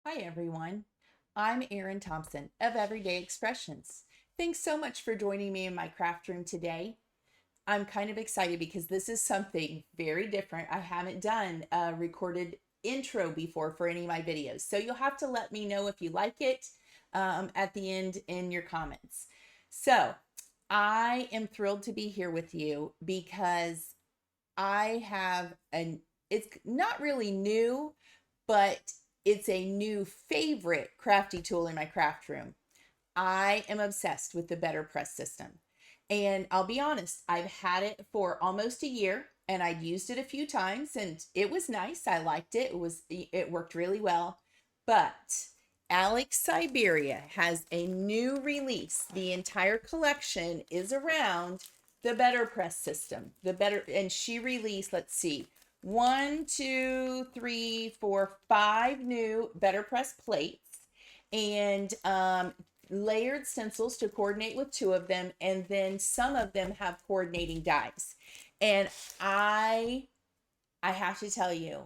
Hi everyone, I'm Erin Thompson of Everyday Expressions. Thanks so much for joining me in my craft room today. I'm kind of excited because this is something very different. I haven't done a recorded intro before for any of my videos, so you'll have to let me know if you like it at the end in your comments. So I am thrilled to be here with you because it's not really new, but it's a new favorite crafty tool in my craft room. I am obsessed with the Better Press system. And I'll be honest, I've had it for almost a year and I'd used it a few times and it was nice. I liked it. It worked really well. But Alex Syberia has a new release. The entire collection is around the Better Press system. And she released, let's see, one, two, three, four, five new Better Press plates and layered stencils to coordinate with two of them, and then some of them have coordinating dies. And I have to tell you,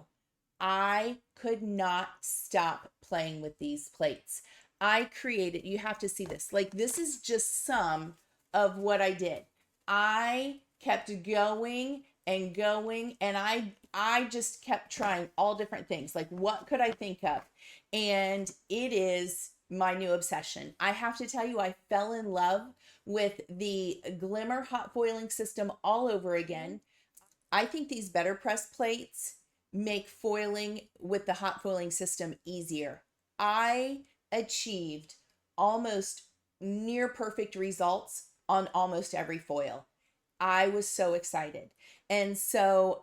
I could not stop playing with these plates. You have to see this. Like, this is just some of what I did. I kept going and going, and I just kept trying all different things. Like, what could I think of? And it is my new obsession. I have to tell you, I fell in love with the Glimmer hot foiling system all over again. I think these Better Press plates make foiling with the hot foiling system easier. I achieved almost near perfect results on almost every foil. I was so excited. And so,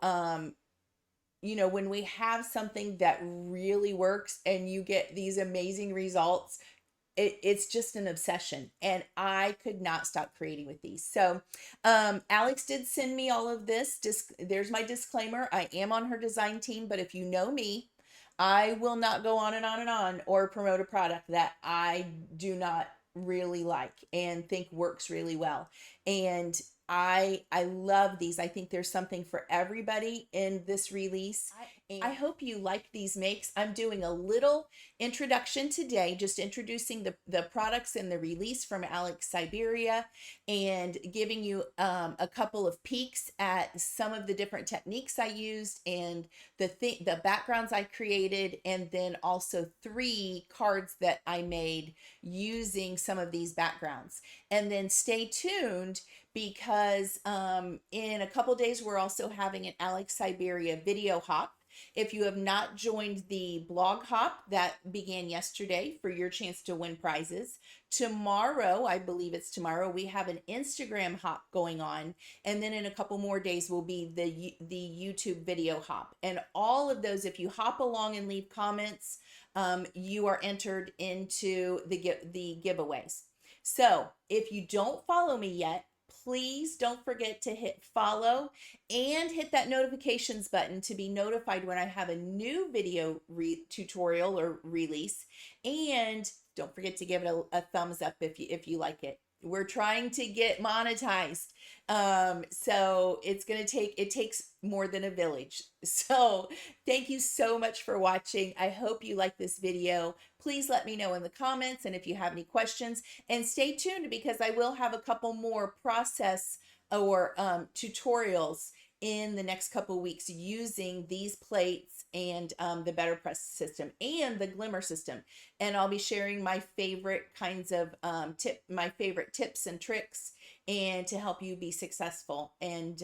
when we have something that really works and you get these amazing results, it's just an obsession, and I could not stop creating with these. So Alex did send me all of this. There's my disclaimer. I am on her design team, but if you know me, I will not go on and on and on or promote a product that I do not really like and think works really well. And I love these. I think there's something for everybody in this release. I hope you like these makes. I'm doing a little introduction today, just introducing the products in the release from Alex Syberia and giving you a couple of peeks at some of the different techniques I used and the backgrounds I created, and then also 3 cards that I made using some of these backgrounds. And then stay tuned because in a couple days we're also having an Alex Syberia video hop. If you have not joined the blog hop that began yesterday for your chance to win prizes, tomorrow, I believe it's tomorrow, we have an Instagram hop going on, and then in a couple more days will be the YouTube video hop. And all of those, if you hop along and leave comments, you are entered into the giveaways. So if you don't follow me yet, please don't forget to hit follow and hit that notifications button to be notified when I have a new video tutorial or release. And don't forget to give it a thumbs up if you like it. We're trying to get monetized. So it takes more than a village. So thank you so much for watching. I hope you like this video. Please let me know in the comments and if you have any questions, and stay tuned because I will have a couple more process or tutorials in the next couple weeks using these plates and the Better Press system and the Glimmer system. And I'll be sharing my favorite kinds of my favorite tips and tricks and to help you be successful. And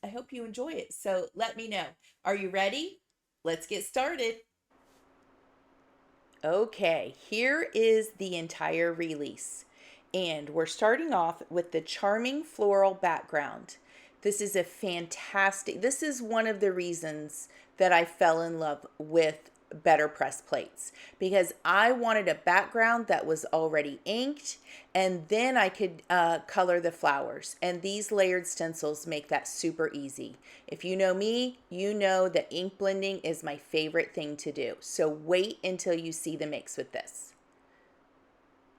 I hope you enjoy it. So let me know. Are you ready? Let's get started. Okay, here is the entire release. And we're starting off with the charming floral background. This is one of the reasons that I fell in love with Better Press plates, because I wanted a background that was already inked, and then I could color the flowers, and these layered stencils make that super easy. If you know me, you know that ink blending is my favorite thing to do, so wait until you see the mix with this.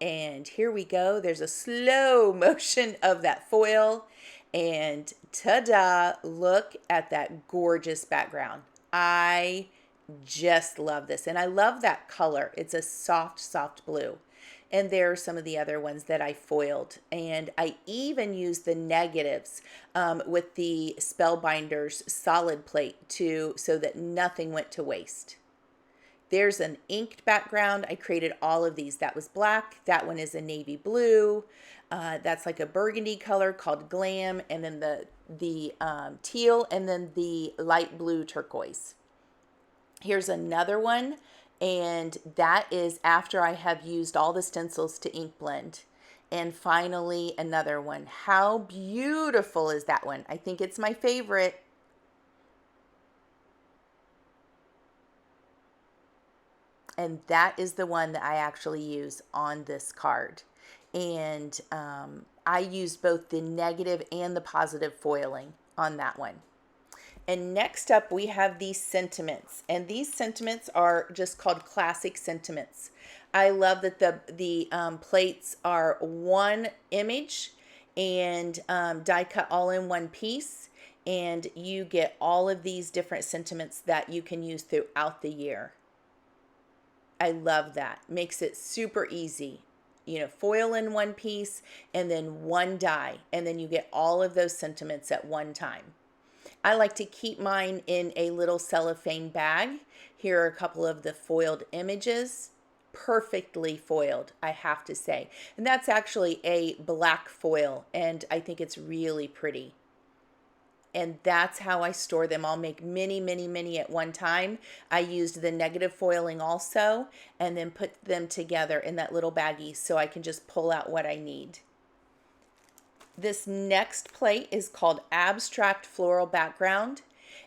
And here we go. There's a slow motion of that foil, and ta-da, look at that gorgeous background. I Just love this. And I love that color. It's a soft, soft blue. And there are some of the other ones that I foiled. And I even used the negatives with the Spellbinders solid plate so that nothing went to waste. There's an inked background. I created all of these. That was black. That one is a navy blue. That's like a burgundy color called Glam. And then the teal, and then the light blue turquoise. Here's another one. And that is after I have used all the stencils to ink blend. And finally, another one. How beautiful is that one? I think it's my favorite. And that is the one that I actually use on this card. And I used both the negative and the positive foiling on that one. And next up, we have these sentiments. And these sentiments are just called classic sentiments. I love that the plates are one image and die cut all in one piece. And you get all of these different sentiments that you can use throughout the year. I love that. Makes it super easy. You know, foil in one piece and then one die. And then you get all of those sentiments at one time. I like to keep mine in a little cellophane bag. Here are a couple of the foiled images. Perfectly foiled, I have to say. And that's actually a black foil, and I think it's really pretty. And that's how I store them. I'll make many, many, many at one time. I used the negative foiling also, and then put them together in that little baggie so I can just pull out what I need. This next plate is called Abstract Floral Background,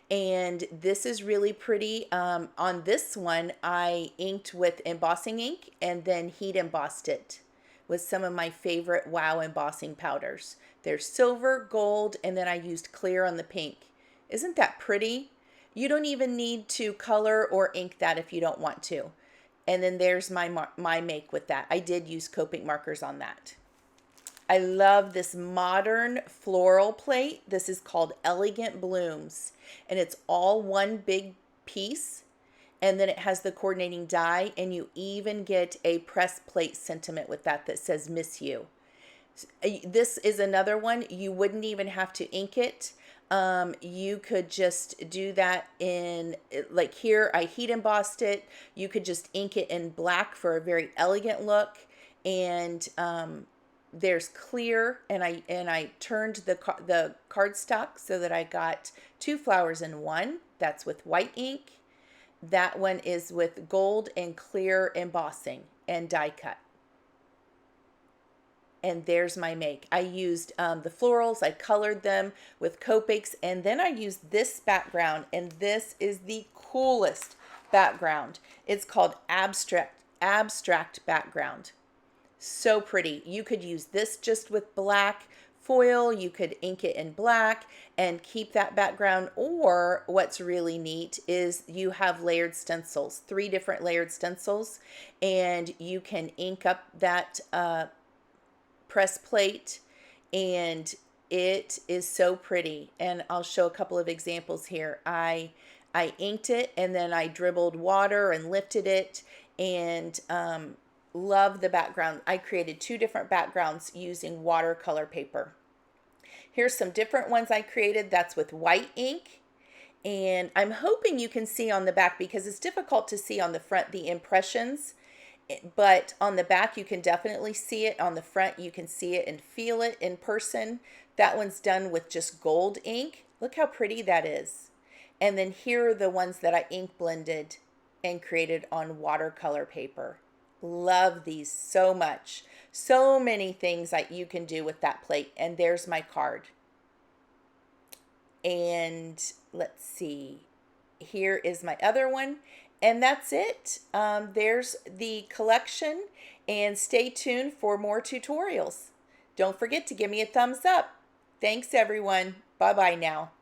and this is really pretty. On this one, I inked with embossing ink and then heat embossed it with some of my favorite Wow embossing powders. There's silver, gold, and then I used clear on the pink. Isn't that pretty? You don't even need to color or ink that if you don't want to. And then there's my make with that. I did use Copic markers on that. I love this modern floral plate. This is called Elegant Blooms, and it's all one big piece, and then it has the coordinating die, and you even get a press plate sentiment with that says Miss You. This is another one. You wouldn't even have to ink it. You could just do that in, like here, I heat embossed it. You could just ink it in black for a very elegant look, and there's clear, and I turned the cardstock so that I got 2 flowers in one. That's with white ink. That one is with gold and clear embossing and die cut. And there's my make. I used the florals. I colored them with Copics, and then I used this background, and this is the coolest background. It's called Abstract Background. So pretty. You could use this just with black foil. You could ink it in black and keep that background. Or what's really neat is you have layered stencils, 3 different layered stencils, and you can ink up that press plate, and it is so pretty. And I'll show a couple of examples here. I inked it, and then I dribbled water and lifted it, and love the background. I created 2 different backgrounds using watercolor paper. Here's some different ones I created. That's with white ink. And I'm hoping you can see on the back, because it's difficult to see on the front the impressions. But on the back, you can definitely see it. On the front, you can see it and feel it in person. That one's done with just gold ink. Look how pretty that is. And then here are the ones that I ink blended and created on watercolor paper. Love these so much. So many things that you can do with that plate. And there's my card. And let's see. Here is my other one. And that's it. There's the collection. And stay tuned for more tutorials. Don't forget to give me a thumbs up. Thanks, everyone. Bye-bye now.